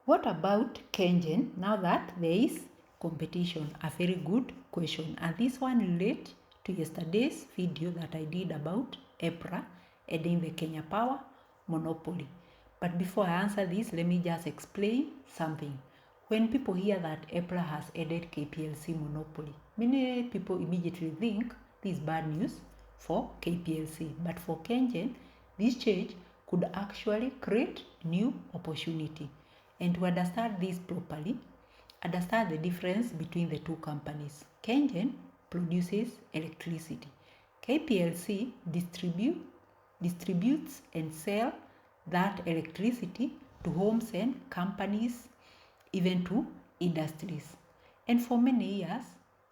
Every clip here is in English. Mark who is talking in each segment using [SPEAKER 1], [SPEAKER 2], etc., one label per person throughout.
[SPEAKER 1] What about KenGen now that there is competition? A very good question. And this one relates to yesterday's video that I did about EPRA ending the Kenya Power monopoly. But before I answer this, let me just explain something. When people hear that EPRA has ended KPLC monopoly, many people immediately think this is bad news for KPLC. But for KenGen, this change could actually create new opportunity. And to understand this properly, understand the difference between the two companies. KenGen produces electricity. KPLC distributes and sells that electricity to homes and companies, even to industries. And for many years,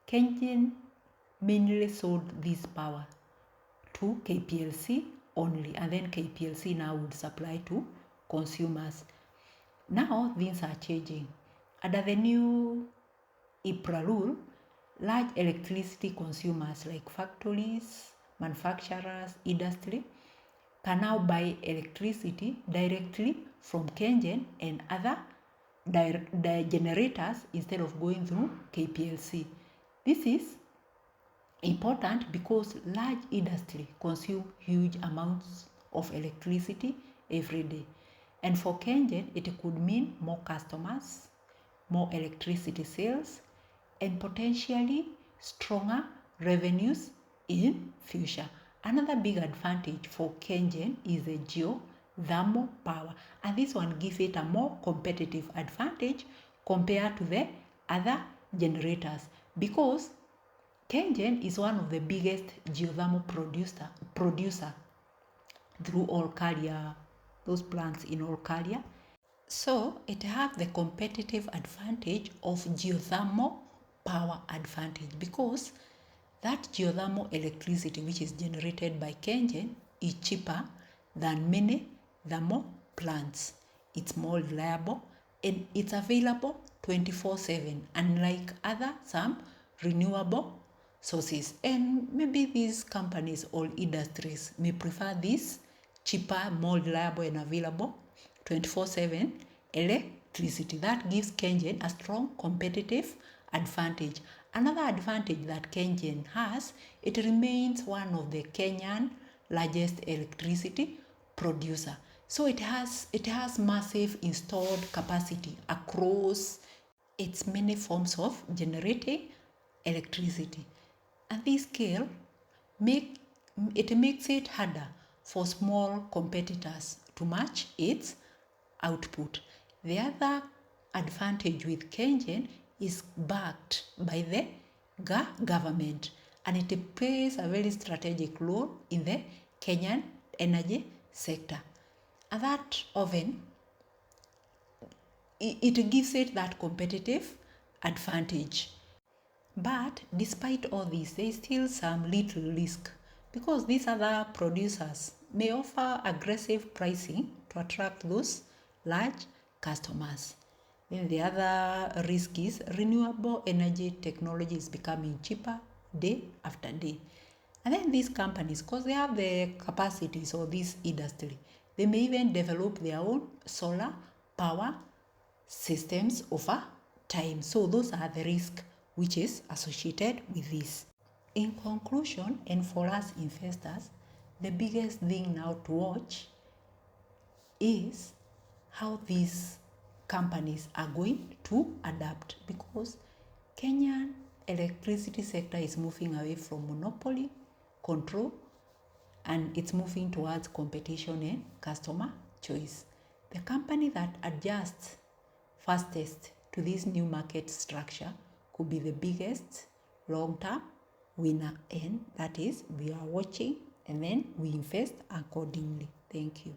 [SPEAKER 1] KenGen mainly sold this power to KPLC only, and then KPLC now would supply to consumers. Now things are changing. Under the new EPRA rule, large electricity consumers like factories, manufacturers, industry can now buy electricity directly from KenGen and other generators instead of going through KPLC. This is important because large industry consume huge amounts of electricity every day. And for KenGen, it could mean more customers, more electricity sales, and potentially stronger revenues in future. Another big advantage for KenGen is the geothermal power. And this one gives it a more competitive advantage compared to the other generators, because KenGen is one of the biggest geothermal producer through Olkaria, those plants in Olkaria. So it has the competitive advantage of geothermal power advantage, because that geothermal electricity which is generated by KenGen is cheaper than many thermal plants. It's more reliable and it's available 24/7, unlike other some renewable sources. And maybe these companies or industries may prefer this cheaper, more reliable and available 24/7 electricity. That gives KenGen a strong competitive advantage. Another advantage that KenGen has, it remains one of the Kenyan largest electricity producer. So it has massive installed capacity across its many forms of generating electricity. And this scale makes it harder for small competitors to match its output. The other advantage with KenGen is backed by the government, and it plays a very strategic role in the Kenyan energy sector. And that often, it gives it that competitive advantage. But despite all this, there is still some little risk, because these other producers may offer aggressive pricing to attract those large customers. Then the other risk is renewable energy technology is becoming cheaper day after day. And then these companies, because they have the capacities of this industry, they may even develop their own solar power systems over time. So those are the risks which is associated with this. In conclusion, and for us investors, the biggest thing now to watch is how these companies are going to adapt, because Kenyan electricity sector is moving away from monopoly control and it's moving towards competition and customer choice. The company that adjusts fastest to this new market structure could be the biggest long-term winner, and that is we are watching and then we invest accordingly. Thank you.